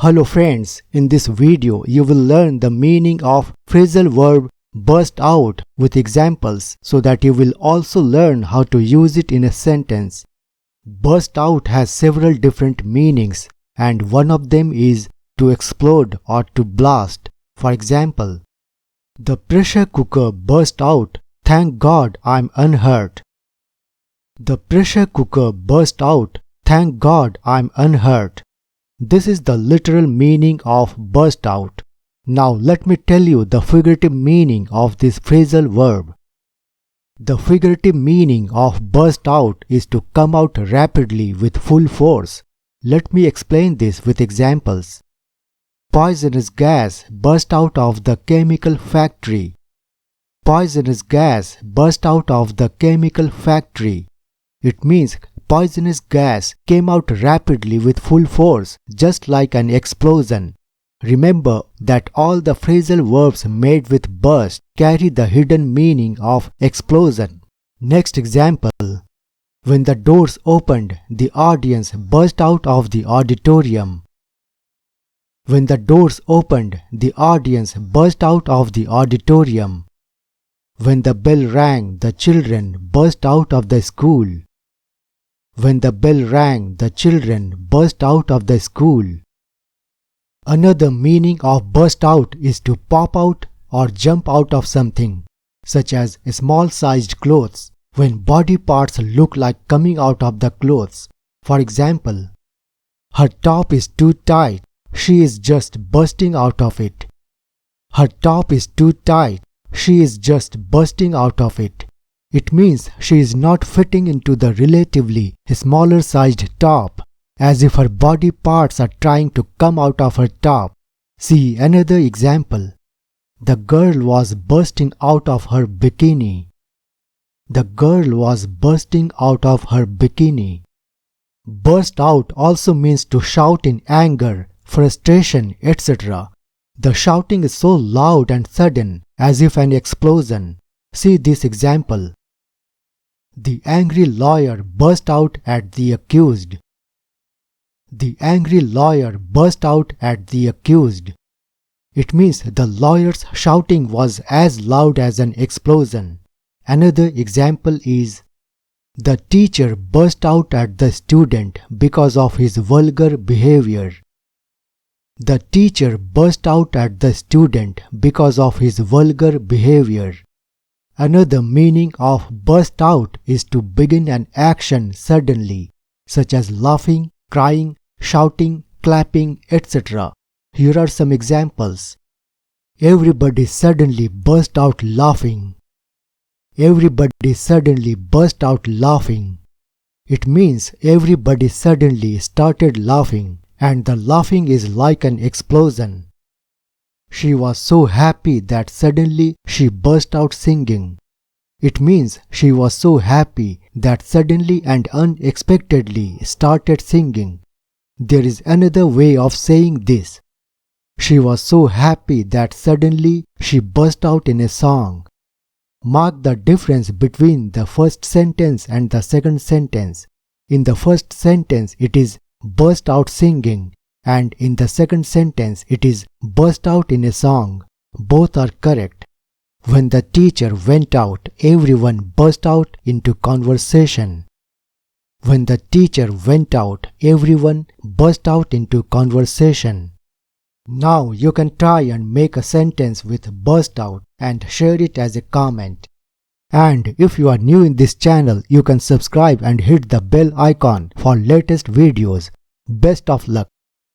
Hello friends, in this video you will learn the meaning of phrasal verb burst out with examples so that you will also learn how to use it in a sentence. Burst out has several different meanings and one of them is to explode or to blast. For example, the pressure cooker burst out, thank God I'm unhurt. The pressure cooker burst out, thank God I'm unhurt. This is the literal meaning of burst out. Now let me tell you the figurative meaning of this phrasal verb. The figurative meaning of burst out is to come out rapidly with full force. Let me explain this with examples. Poisonous gas burst out of the chemical factory. Poisonous gas burst out of the chemical factory. It means poisonous gas came out rapidly with full force, just like an explosion. Remember that all the phrasal verbs made with burst carry the hidden meaning of explosion. Next example. When the doors opened, the audience burst out of the auditorium. When the doors opened, the audience burst out of the auditorium. When the bell rang, the children burst out of the school. When the bell rang, the children burst out of the school. Another meaning of burst out is to pop out or jump out of something, such as small-sized clothes, when body parts look like coming out of the clothes. For example, her top is too tight, she is just bursting out of it. Her top is too tight, she is just bursting out of it. It means she is not fitting into the relatively smaller sized top, as if her body parts are trying to come out of her top. See another example. The girl was bursting out of her bikini. The girl was bursting out of her bikini. Burst out also means to shout in anger, frustration, etc. The shouting is so loud and sudden, as if an explosion. See this example. The angry lawyer burst out at the accused. The angry lawyer burst out at the accused. It means the lawyer's shouting was as loud as an explosion. Another example is, the teacher burst out at the student because of his vulgar behavior. The teacher burst out at the student because of his vulgar behavior. Another meaning of burst out is to begin an action suddenly, such as laughing, crying, shouting, clapping, etc. Here are some examples. Everybody suddenly burst out laughing. Everybody suddenly burst out laughing. It means everybody suddenly started laughing, and the laughing is like an explosion. She was so happy that suddenly she burst out singing. It means she was so happy that suddenly and unexpectedly started singing. There is another way of saying this. She was so happy that suddenly she burst out in a song. Mark the difference between the first sentence and the second sentence. In the first sentence it is burst out singing, and in the second sentence it is burst out in a song. Both are correct. When the teacher went out, everyone burst out into conversation. When the teacher went out, everyone burst out into conversation. Now you can try and make a sentence with burst out and share it as a comment. And if you are new in this channel, you can subscribe and hit the bell icon for latest videos. Best of luck.